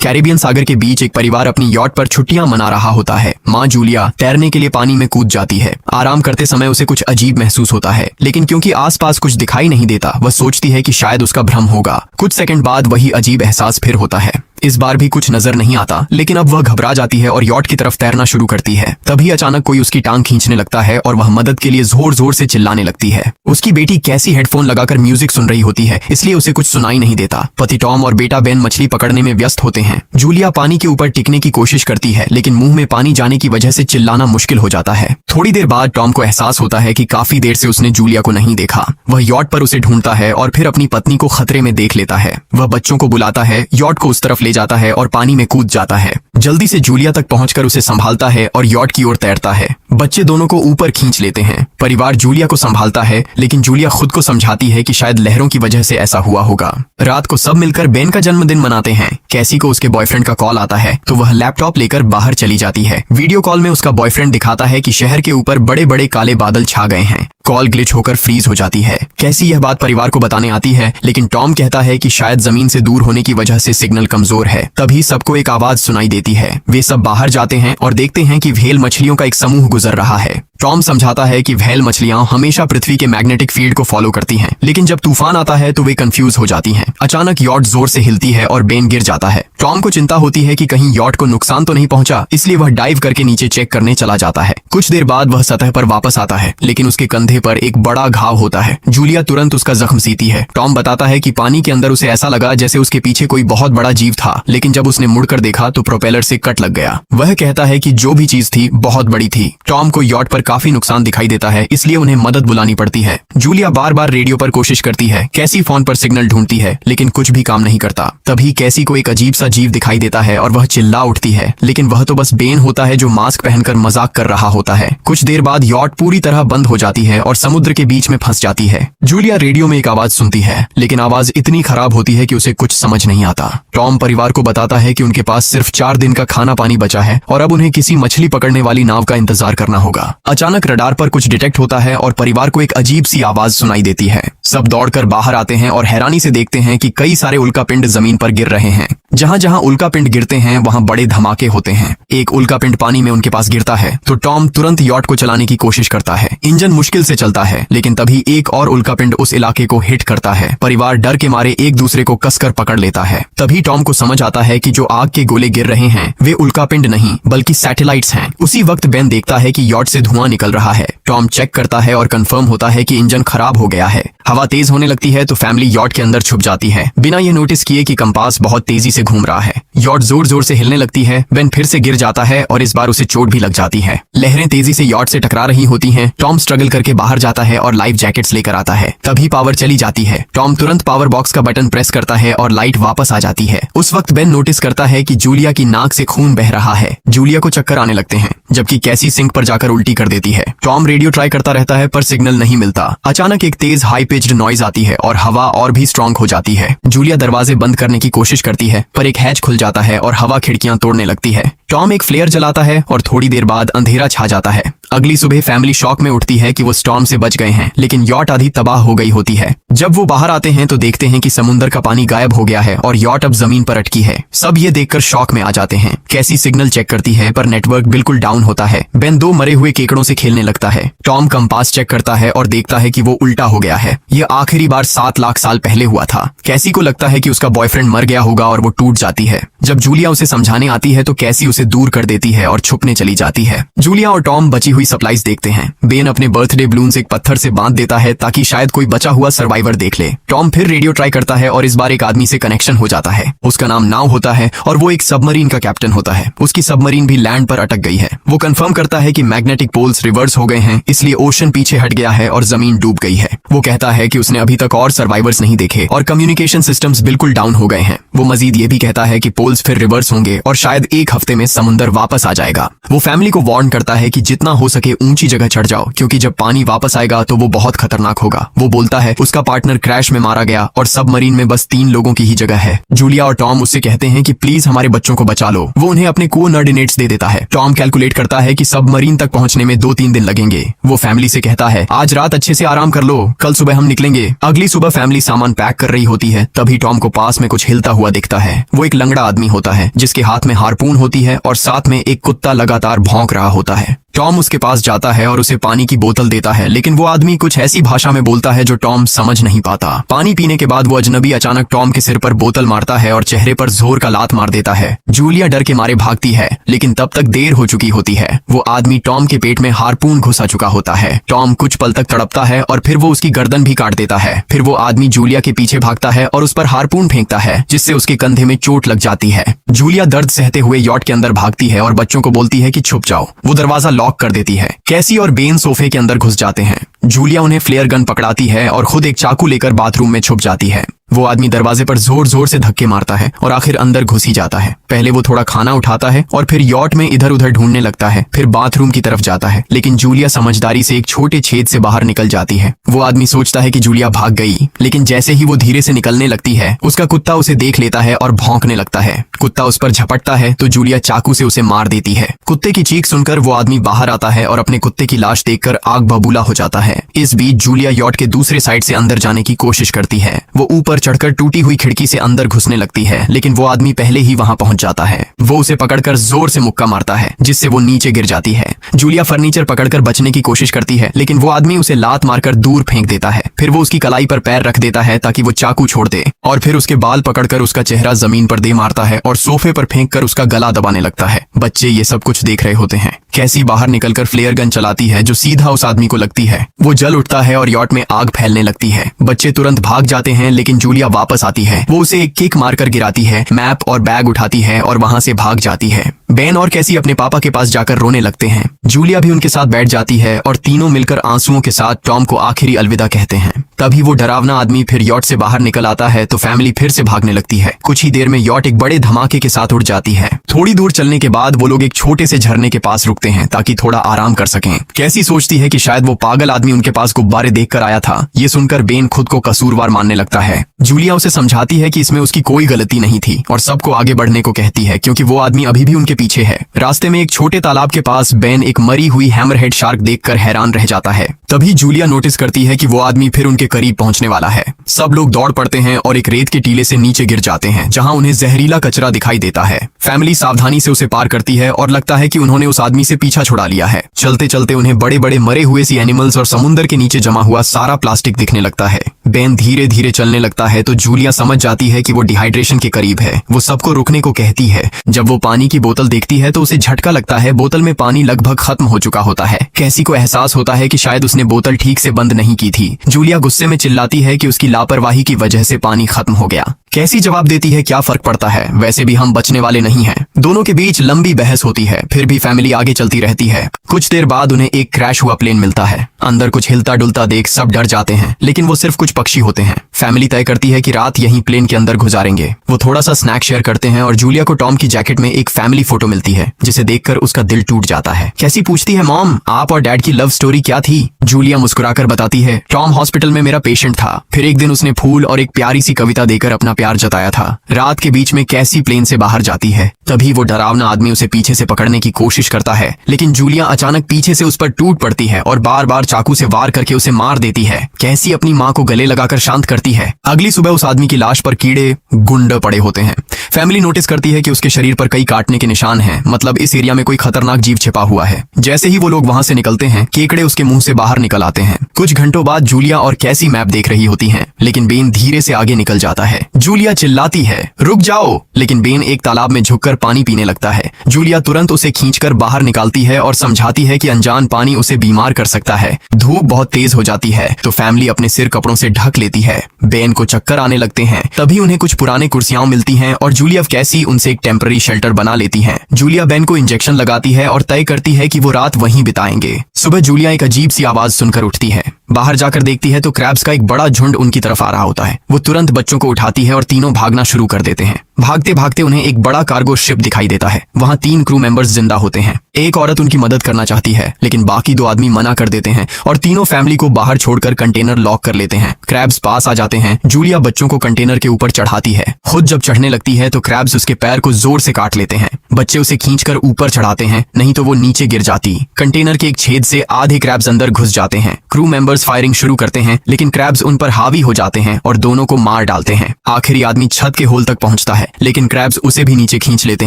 Caribbean सागर के बीच एक परिवार अपनी यॉट पर छुट्टियां मना रहा होता है। माँ जूलिया तैरने के लिए पानी में कूद जाती है। आराम करते समय उसे कुछ अजीब महसूस होता है, लेकिन क्योंकि आसपास कुछ दिखाई नहीं देता, वह सोचती है कि शायद उसका भ्रम होगा। कुछ सेकंड बाद वही अजीब एहसास फिर होता है। इस बार भी कुछ नजर नहीं आता, लेकिन अब वह घबरा जाती है और यॉट की तरफ तैरना शुरू करती है। तभी अचानक कोई उसकी टांग खींचने लगता है और वह मदद के लिए जोर जोर से चिल्लाने लगती है। उसकी बेटी कैसी हेडफोन लगाकर म्यूजिक सुन रही होती है, इसलिए उसे कुछ सुनाई नहीं देता। पति टॉम और बेटा बेन मछली पकड़ने में व्यस्त होते हैं। जूलिया पानी के ऊपर टिकने की कोशिश करती है, लेकिन मुंह में पानी जाने की वजह से चिल्लाना मुश्किल हो जाता है। थोड़ी देर बाद टॉम को एहसास होता है कि काफी देर से उसने जूलिया को नहीं देखा। वह यॉट पर उसे ढूंढता है और फिर अपनी पत्नी को खतरे में देख लेता है। वह बच्चों को बुलाता है, यॉट को उस तरफ ले जाता है और पानी में कूद जाता है। जल्दी से जूलिया तक पहुंचकर उसे संभालता है और यॉट की ओर तैरता है। बच्चे दोनों को ऊपर खींच लेते हैं। परिवार जूलिया को संभालता है, लेकिन जूलिया खुद को समझाती है कि शायद लहरों की वजह से ऐसा हुआ होगा। रात को सब मिलकर बेन का जन्मदिन मनाते हैं। कैसी को उसके बॉयफ्रेंड का कॉल आता है, तो वह लैपटॉप लेकर बाहर चली जाती है। वीडियो कॉल में उसका बॉयफ्रेंड दिखाता है कि शहर के ऊपर बड़े बड़े काले बादल छा गए हैं। कॉल ग्लिच होकर फ्रीज हो जाती है। कैसी यह बात परिवार को बताने आती है, लेकिन टॉम कहता है कि शायद जमीन से दूर होने की वजह से सिग्नल कमजोर है। तभी सबको एक आवाज सुनाई देती है। वे सब बाहर जाते हैं और देखते हैं कि व्हेल मछलियों का एक समूह गुजर रहा है। टॉम समझाता है कि व्हेल मछलियां हमेशा पृथ्वी के मैग्नेटिक फील्ड को फॉलो करती हैं, लेकिन जब तूफान आता है तो वे कंफ्यूज हो जाती हैं। अचानक यॉट जोर से हिलती है और बेन गिर जाता है। टॉम को चिंता होती है कि कहीं यॉट को नुकसान तो नहीं पहुंचा, इसलिए वह डाइव करके नीचे चेक करने चला जाता है। कुछ देर बाद वह सतह पर वापस आता है, लेकिन उसके कंधे पर एक बड़ा घाव होता है। जूलिया तुरंत उसका जख्म सीती है। टॉम बताता है कि पानी के अंदर उसे ऐसा लगा जैसे उसके पीछे कोई बहुत बड़ा जीव था, लेकिन जब उसने मुड़कर देखा तो प्रोपेलर से कट लग गया। वह कहता है कि जो भी चीज थी बहुत बड़ी थी। टॉम को यॉट पर काफी नुकसान दिखाई देता है, इसलिए उन्हें मदद बुलानी पड़ती है। जूलिया बार बार रेडियो पर कोशिश करती है। कैसी फोन पर सिग्नल ढूंढती है, लेकिन कुछ भी काम नहीं करता। तभी कैसी को एक अजीब सा जीव दिखाई देता है और वह चिल्ला उठती है, लेकिन वह तो बस बेन होता है जो मास्क पहनकर मजाक कर रहा होता है। कुछ देर बाद यॉट पूरी तरह बंद हो जाती है और समुद्र के बीच में फंस जाती है। जूलिया रेडियो में एक आवाज सुनती है, लेकिन आवाज इतनी खराब होती है कि उसे कुछ समझ नहीं आता। टॉम परिवार को बताता है कि उनके पास सिर्फ 4 दिन का खाना पानी बचा है और अब उन्हें किसी मछली पकड़ने वाली नाव का इंतजार करना होगा। अचानक रडार पर कुछ डिटेक्ट होता है और परिवार को एक अजीब सी आवाज सुनाई देती है। सब दौड़कर बाहर आते हैं और हैरानी से देखते हैं कि कई सारे उल्कापिंड जमीन पर गिर रहे हैं। जहां जहां उल्कापिंड गिरते हैं वहां बड़े धमाके होते हैं। एक उल्कापिंड पानी में उनके पास गिरता है तो टॉम तुरंत यॉट को चलाने की कोशिश करता है। इंजन मुश्किल से चलता है, लेकिन तभी एक और उल्कापिंड उस इलाके को हिट करता है। परिवार डर के मारे एक दूसरे को कसकर पकड़ लेता है। तभी टॉम को समझ आता है कि जो आग के गोले गिर रहे हैं वे उल्कापिंड नहीं बल्कि सैटेलाइट्स हैं। उसी वक्त बेन देखता है कि यॉट से धुआं निकल रहा है। टॉम चेक करता है और कंफर्म होता है कि इंजन खराब हो गया है। हवा तेज होने लगती है तो फैमिली यॉट के अंदर छुप जाती है, बिना ये नोटिस किए कि कंपास बहुत तेजी से घूम रहा है। यॉट जोर जोर से हिलने लगती है। बेन फिर से गिर जाता है और इस बार उसे चोट भी लग जाती है। लहरें तेजी से यॉट से टकरा रही होती हैं। टॉम स्ट्रगल करके बाहर जाता है और लाइफ जैकेट्स लेकर आता है। तभी पावर चली जाती है। टॉम तुरंत पावर बॉक्स का बटन प्रेस करता है और लाइट वापस आ जाती है। उस वक्त बेन नोटिस करता है कि जूलिया की नाक से खून बह रहा है। जूलिया को चक्कर आने लगते हैं, जबकि कैसी सिंक पर जाकर उल्टी कर देती है। टॉम रेडियो ट्राई करता रहता है पर सिग्नल नहीं मिलता। अचानक एक तेज हाई पिच्ड नॉइज आती है और हवा और भी स्ट्रांग हो जाती है। जूलिया दरवाजे बंद करने की कोशिश करती है, पर एक हैच खुल जाता है और हवा खिड़कियां तोड़ने लगती है। टॉम एक फ्लेयर जलाता है और थोड़ी देर बाद अंधेरा छा जाता है। अगली सुबह फैमिली शॉक में उठती है कि वो स्टॉर्म से बच गए हैं, लेकिन यॉट आधी तबाह हो गई होती है। जब वो बाहर आते हैं तो देखते हैं कि समुद्र का पानी गायब हो गया है और यॉट अब जमीन पर अटकी है। सब ये देखकर शॉक में आ जाते हैं। कैसी सिग्नल चेक करती है पर नेटवर्क बिल्कुल डाउन होता है। बेन 2 मरे हुए केकड़ों से खेलने लगता है। टॉम कंपास चेक करता है और देखता है कि वो उल्टा हो गया है। यह आखिरी बार 7 लाख साल पहले हुआ था। कैसी को लगता है कि उसका बॉयफ्रेंड मर गया होगा और वो टूट जाती है। जब जूलिया उसे समझाने आती है तो कैसी उसे दूर कर देती है और छुपने चली जाती है। जूलिया और टॉम बची हुई सप्लाईज देखते हैं। बेन अपने बर्थडे बलून्स एक पत्थर से बांध देता है ताकि शायद कोई बचा हुआ सर्वाइवर देख ले। टॉम फिर रेडियो ट्राई करता है और इस बार एक आदमी से कनेक्शन हो जाता है। उसका नाम नाव होता है और वो एक सबमरीन का कैप्टन होता है। उसकी सबमरीन भी लैंड पर अटक गई है। वो कंफर्म करता है कि मैग्नेटिक पोल्स रिवर्स हो गए हैं, इसलिए ओशन पीछे हट गया है और जमीन डूब गई है। वो कहता है कि उसने अभी तक और सर्वाइवर्स नहीं देखे और कम्युनिकेशन सिस्टम्स बिल्कुल डाउन हो गए हैं। वो मजीद ये भी कहता है कि पोल्स फिर रिवर्स होंगे और शायद एक हफ्ते में समुद्र वापस आ जाएगा। वो फैमिली को वार्न करता है कि जितना हो सके ऊंची जगह चढ़ जाओ, क्योंकि जब पानी वापस आएगा तो वो बहुत खतरनाक होगा। वो बोलता है उसका पार्टनर क्रैश में मारा गया और सबमरीन में बस 3 लोगों की ही जगह है। जूलिया और टॉम उससे कहते हैं कि प्लीज हमारे बच्चों को बचा लो। वो उन्हें अपने कोऑर्डिनेट्स दे देता है। टॉम कैलकुलेट करता है कि सबमरीन तक पहुंचने में 2-3 दिन लगेंगे। वो फैमिली से कहता है आज रात अच्छे से आराम कर लो, कल सुबह हम निकलेंगे। अगली सुबह फैमिली सामान पैक कर रही होती है, तभी टॉम को पास में कुछ हिलता हुआ दिखता है। वो एक लंगड़ा आदमी होता है जिसके हाथ में हार्पून होती है और साथ में एक कुत्ता लगातार भौंक रहा होता है। टॉम उसके पास जाता है और उसे पानी की बोतल देता है, लेकिन वो आदमी कुछ ऐसी भाषा में बोलता है जो टॉम समझ नहीं पाता। पानी पीने के बाद वो अजनबी अचानक टॉम के सिर पर बोतल मारता है और चेहरे पर जोर का लात मार देता है। जूलिया डर के मारे भागती है, लेकिन तब तक देर हो चुकी होती है। वो आदमी टॉम के पेट में हार्पून घुसा चुका होता है। टॉम कुछ पल तक तड़पता है और फिर वो उसकी गर्दन भी काट देता है। फिर वो आदमी जूलिया के पीछे भागता है और उस पर हार्पून फेंकता है, जिससे उसके कंधे में चोट लग जाती है। जूलिया दर्द सहते हुए यॉट के अंदर भागती है और बच्चों को बोलती है कि छुप जाओ। वो दरवाजा लॉक कर देती है। कैसी और बेन सोफे के अंदर घुस जाते हैं। जूलिया उन्हें फ्लेयर गन पकड़ाती है और खुद एक चाकू लेकर बाथरूम में छुप जाती है। वो आदमी दरवाजे पर जोर जोर से धक्के मारता है और आखिर अंदर घुस ही जाता है। पहले वो थोड़ा खाना उठाता है और फिर यॉट में इधर उधर ढूंढने लगता है, फिर बाथरूम की तरफ जाता है, लेकिन जूलिया समझदारी से एक छोटे छेद से बाहर निकल जाती है। वो आदमी सोचता है कि जूलिया भाग गई, लेकिन जैसे ही वो धीरे से निकलने लगती है, उसका कुत्ता उसे देख लेता है और भौंकने लगता है। कुत्ता उस पर झपटता है तो जूलिया चाकू से उसे मार देती है। कुत्ते की चीख सुनकर वो आदमी बाहर आता है और अपने कुत्ते की लाश देखकर आग बबूला हो जाता है। इस बीच जूलिया यॉट के दूसरे साइड से अंदर जाने की कोशिश करती है। वो ऊपर चढ़कर टूटी हुई खिड़की से अंदर घुसने लगती है, लेकिन वो आदमी पहले ही वहां पहुंच जाता है। वो उसे पकड़कर जोर से मुक्का मारता है, जिससे वो नीचे गिर जाती है। जूलिया फर्नीचर पकड़कर बचने की कोशिश करती है, लेकिन वो आदमी उसे लात मारकर दूर फेंक देता है। फिर वो उसकी कलाई पर पैर रख देता है ताकि वो चाकू छोड़ दे, और फिर उसके बाल पकड़कर उसका चेहरा जमीन पर दे मारता है और सोफे पर फेंककर उसका गला दबाने लगता है। बच्चे ये सब कुछ देख रहे होते हैं। कैसी बाहर निकलकर फ्लेयर गन चलाती है जो सीधा उस आदमी को लगती है। वो जल उठता है और यॉट में आग फैलने लगती है। बच्चे तुरंत भाग जाते हैं, लेकिन जूलिया वापस आती है। वो उसे एक किक मारकर गिराती है, मैप और बैग उठाती है और वहां से भाग जाती है। बेन और कैसी अपने पापा के पास जाकर रोने लगते हैं। जूलिया भी उनके साथ बैठ जाती है और तीनों मिलकर आंसुओं के साथ टॉम को आखिरी अलविदा कहते हैं। तभी वो डरावना आदमी फिर यॉट से बाहर निकल आता है तो फैमिली फिर से भागने लगती है। कुछ ही देर में यॉट एक बड़े धमाके के साथ उड़ जाती है। थोड़ी दूर चलने के बाद वो लोग एक छोटे से झरने के पास रुकते हैं ताकि थोड़ा आराम कर सकें। कैसी सोचती है कि शायद वो पागल आदमी उनके पास गुब्बारे देखकर आया था। ये सुनकर बेन खुद को कसूरवार मानने लगता है। जूलिया उसे समझाती है कि इसमें उसकी कोई गलती नहीं थी और सबको आगे बढ़ने को कहती है, क्योंकि वो आदमी अभी भी उनके पीछे है। रास्ते में एक छोटे तालाब के पास बेन एक मरी हुई हैमरहेड शार्क देखकर हैरान रह जाता है। तभी जूलिया नोटिस करती है कि वो आदमी फिर उनके करीब पहुंचने वाला है। सब लोग दौड़ पड़ते हैं और एक रेत के टीले से नीचे गिर जाते हैं, जहां उन्हें जहरीला कचरा दिखाई देता है। फैमिली सावधानी से उसे पार करती है और लगता है कि उन्होंने उस आदमी से पीछा छुड़ा लिया है। चलते चलते उन्हें बड़े बड़े मरे हुए सी एनिमल्स और समुद्र के नीचे जमा हुआ सारा प्लास्टिक दिखने लगता है। बेन धीरे धीरे चलने लगता है तो जूलिया समझ जाती है कि वो डिहाइड्रेशन के करीब है। वो सबको रुकने को कहती है। जब वो पानी की बोतल देखती है तो उसे झटका लगता है। बोतल में पानी लगभग खत्म हो चुका होता है। कैसी को एहसास होता है कि शायद उसने बोतल ठीक से बंद नहीं की थी। जूलिया गुस्से में चिल्लाती है कि उसकी लापरवाही की वजह से पानी खत्म हो गया। कैसी जवाब देती है क्या फर्क पड़ता है, वैसे भी हम बचने वाले नहीं हैं। दोनों के बीच लंबी बहस होती है, फिर भी फैमिली आगे चलती रहती है। कुछ देर बाद उन्हें एक क्रैश हुआ प्लेन मिलता है। अंदर कुछ हिलता डुलता देख सब डर जाते हैं, लेकिन वो सिर्फ कुछ पक्षी होते हैं। फैमिली तय करती है कि रात यहीं प्लेन के अंदर गुजारेंगे। वो थोड़ा सा स्नैक शेयर करते हैं और जूलिया को टॉम की जैकेट में एक फैमिली फोटो मिलती है, जिसे देखकर उसका दिल टूट जाता है। कैसी पूछती है, मॉम आप और डैड की लव स्टोरी क्या थी? जूलिया मुस्कुराकर बताती है, टॉम हॉस्पिटल में मेरा पेशेंट था। फिर एक दिन उसने फूल और एक प्यारी सी कविता देकर अपना प्यार जताया था। रात के बीच में कैसी प्लेन से बाहर जाती है। तभी वो डरावना आदमी उसे पीछे से पकड़ने की कोशिश करता है, लेकिन जूलिया अचानक पीछे से उस पर टूट पड़ती है और बार बार चाकू से वार करके उसे मार देती है। कैसी अपनी माँ को गले लगाकर शांत करती है। अगली सुबह उस आदमी की लाश पर कीड़े गुंड पड़े होते हैं। फैमिली नोटिस करती है कि उसके शरीर पर कई काटने के निशान हैं, मतलब इस एरिया में कोई खतरनाक जीव छिपा हुआ है। जैसे ही वो लोग वहां से निकलते हैं, केकड़े उसके मुंह से बाहर निकल आते हैं। कुछ घंटों बाद जूलिया और कैसी मैप देख रही होती हैं, लेकिन बेन धीरे से आगे निकल जाता है। जूलिया चिल्लाती है, रुक जाओ, लेकिन बेन एक तालाब में झुककर पानी पीने लगता है। जूलिया तुरंत उसे खींचकर बाहर निकालती है और समझाती है कि अनजान पानी उसे बीमार कर सकता है। धूप बहुत तेज हो जाती है तो फैमिली अपने सिर कपड़ों से ढक लेती है। बेन को चक्कर आने लगते हैं। तभी उन्हें कुछ पुराने कुर्सियां मिलती हैं और जूलिया कैसी उनसे एक टेम्पररी शेल्टर बना लेती हैं। जूलिया बेन को इंजेक्शन लगाती है और तय करती है कि वो रात वहीं बिताएंगे। सुबह जूलिया एक अजीब सी आवाज सुनकर उठती है। बाहर जाकर देखती है तो क्रैब्स का एक बड़ा झुंड उनकी तरफ आ रहा होता है। वो तुरंत बच्चों को उठाती है और तीनों भागना शुरू कर देते हैं। भागते भागते उन्हें एक बड़ा कार्गो शिप दिखाई देता है। वहाँ 3 क्रू मेंबर्स जिंदा होते हैं। एक औरत उनकी मदद करना चाहती है, लेकिन बाकी 2 आदमी मना कर देते हैं और तीनों फैमिली को बाहर छोड़कर कंटेनर लॉक कर लेते हैं। क्रैब्स पास आ जाते हैं। जूलिया बच्चों को कंटेनर के ऊपर चढ़ाती है। खुद जब चढ़ने लगती है तो क्रैब्स उसके पैर को जोर से काट लेते हैं। बच्चे उसे खींचकर ऊपर चढ़ाते हैं, नहीं तो वो नीचे गिर जाती। कंटेनर के एक छेद से आधे क्रैब्स अंदर घुस जाते हैं। क्रू मेंबर्स फायरिंग शुरू करते हैं, लेकिन क्रैब्स उन पर हावी हो जाते हैं और दोनों को मार डालते हैं। आखिरी आदमी छत के होल तक पहुंचता है, लेकिन क्रैब्स उसे भी नीचे खींच लेते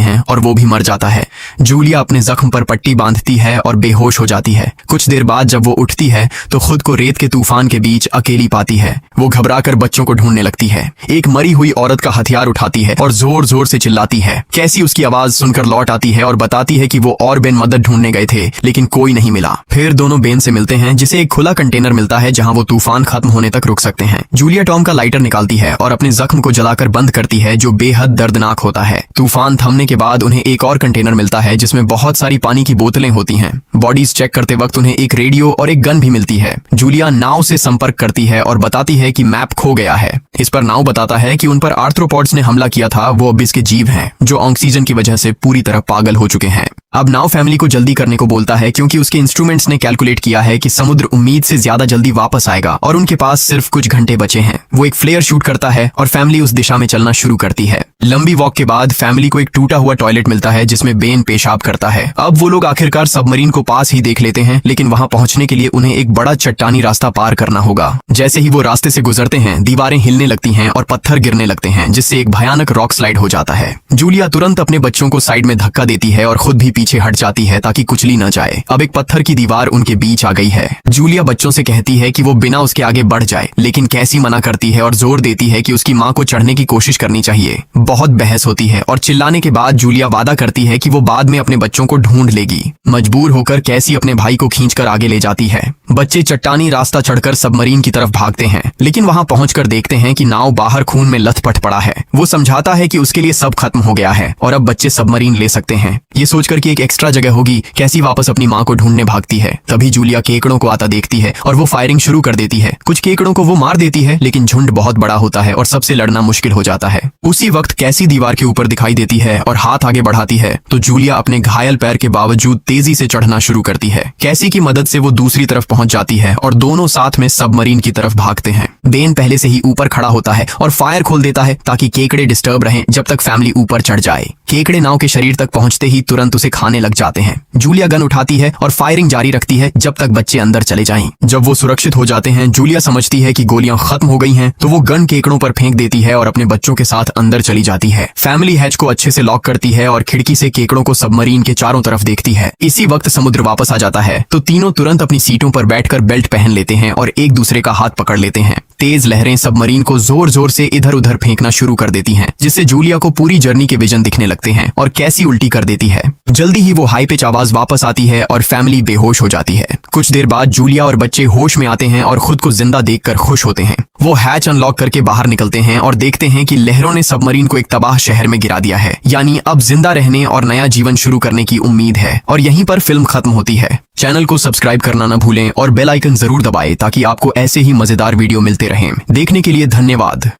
हैं और वो भी मर जाता है। जूलिया अपने जख्म पर पट्टी बांधती है और बेहोश हो जाती है। कुछ देर बाद जब वो उठती है तो खुद को रेत के तूफान के बीच अकेली पाती है। वो घबराकर बच्चों को ढूंढने लगती है। एक मरी हुई औरत का हथियार उठाती है और जोर जोर से चिल्लाती है। कैसी उसकी आवाज सुनकर लौट आती है और बताती है कि वो और बेन मदद ढूंढने गए थे, लेकिन कोई नहीं मिला। फिर दोनों बेन से मिलते हैं, जिसे एक खुला कंटेनर मिलता है जहां वो तूफान खत्म होने तक रुक सकते हैं। जूलिया टॉम का लाइटर निकालती है और अपने जख्म को जलाकर बंद करती है, जो बेहद दर्दनाक होता है। तूफान थमने के बाद उन्हें एक और कंटेनर मिलता है जिसमें बहुत सारी पानी की बोतलें होती हैं। बॉडीज चेक करते वक्त उन्हें एक रेडियो और एक गन भी मिलती है। जूलिया नाव से संपर्क करती है और बताती है कि मैप खो गया है। इस पर नाव बताता है कि उन पर आर्थ्रोपॉड्स ने हमला किया था। वो अब इसके जीव हैं, जो ऑक्सीजन की वजह से पूरी तरह पागल हो चुके हैं। अब नाव फैमिली को जल्दी करने को बोलता है, क्योंकि उसके इंस्ट्रूमेंट्स ने कैलकुलेट किया है कि समुद्र उम्मीद से ज्यादा जल्दी वापस आएगा और उनके पास सिर्फ कुछ घंटे बचे हैं। वो एक फ्लेयर शूट करता है और फैमिली उस दिशा में चलना शुरू करती है। लंबी वॉक के बाद फैमिली को एक टूटा हुआ टॉयलेट मिलता है जिसमें बेन पेशाब करता है। अब वो लोग आखिरकार सबमरीन को पास ही देख लेते हैं, लेकिन वहां पहुंचने के लिए उन्हें एक बड़ा चट्टानी रास्ता पार करना होगा। जैसे ही वो रास्ते से गुजरते हैं, दीवारें हिलने लगती हैं और पत्थर गिरने लगते हैं, जिससे एक भयानक रॉक स्लाइड हो जाता है। जूलिया तुरंत अपने बच्चों को साइड में धक्का देती है और खुद भी पीछे हट जाती है ताकि कुचली न जाए। अब एक पत्थर की दीवार उनके बीच आ गई है। जूलिया बच्चों से कहती है कि वो बिना उसके आगे बढ़ जाए, लेकिन कैसी मना करती है और जोर देती है कि उसकी माँ को चढ़ने की कोशिश करनी चाहिए। बहुत बहस होती है और चिल्लाने के बाद जूलिया वादा करती है कि वो बाद में अपने बच्चों को ढूंढ लेगी। मजबूर होकर कैसी अपने भाई को खींचकर आगे ले जाती है। बच्चे चट्टानी रास्ता चढ़कर सबमरीन की तरफ भागते हैं, लेकिन वहां पहुंचकर देखते हैं कि नाव बाहर खून में लथपथ पड़ा है। वो समझाता है कि उसके लिए सब खत्म हो गया है और अब बच्चे सबमरीन ले सकते हैं। ये सोचकर कि एक एक्स्ट्रा जगह होगी, कैसी वापस अपनी माँ को ढूंढने भागती है। तभी जूलिया केकड़ों को आता देखती है और वो फायरिंग शुरू कर देती है। कुछ केकड़ों को वो मार देती है, लेकिन झुंड बहुत बड़ा होता है और सबसे लड़ना मुश्किल हो जाता है। उसी वक्त कैसी दीवार के ऊपर दिखाई देती है और हाथ आगे बढ़ाती है तो जूलिया अपने घायल पैर के बावजूद तेजी से चढ़ना शुरू करती है। कैसी की मदद से वो दूसरी तरफ पहुंच जाती है और दोनों साथ में सबमरीन की तरफ भागते हैं। बेन पहले से ही ऊपर खड़ा होता है और फायर खोल देता है ताकि केकड़े डिस्टर्ब रहें जब तक फैमिली ऊपर चढ़ जाए। केकड़े नाव के शरीर तक पहुंचते ही तुरंत उसे खाने लग जाते हैं। जूलिया गन उठाती है और फायरिंग जारी रखती है जब तक बच्चे अंदर चले जाएं। जब वो सुरक्षित हो जाते हैं, जूलिया समझती है कि गोलियां खत्म हो गई हैं, तो वो गन केकड़ों पर फेंक देती है और अपने बच्चों के साथ अंदर चली जाती है। फैमिली हैच को अच्छे से लॉक करती है और खिड़की से केकड़ों को सबमरीन के चारों तरफ देखती है। इसी वक्त समुद्र वापस आ जाता है तो तीनों तुरंत अपनी सीटों पर बैठकर बेल्ट पहन लेते हैं और एक दूसरे का हाथ पकड़ लेते हैं। तेज लहरें सबमरीन को जोर जोर से इधर उधर फेंकना शुरू कर देती हैं, जिससे जूलिया को पूरी जर्नी के विजन दिखने लगते हैं और कैसी उल्टी कर देती है। जल्दी ही वो हाई पिच आवाज वापस आती है और फैमिली बेहोश हो जाती है। कुछ देर बाद जूलिया और बच्चे होश में आते हैं और खुद को जिंदा देखकर खुश होते हैं। वो हैच अनलॉक करके बाहर निकलते हैं और देखते हैं कि लहरों ने सबमरीन को एक तबाह शहर में गिरा दिया है। यानी अब जिंदा रहने और नया जीवन शुरू करने की उम्मीद है। और यहीं पर फिल्म खत्म होती है। चैनल को सब्सक्राइब करना न भूलें और बेल आइकन जरूर दबाएं ताकि आपको ऐसे ही मजेदार वीडियो मिलते रहें। देखने के लिए धन्यवाद।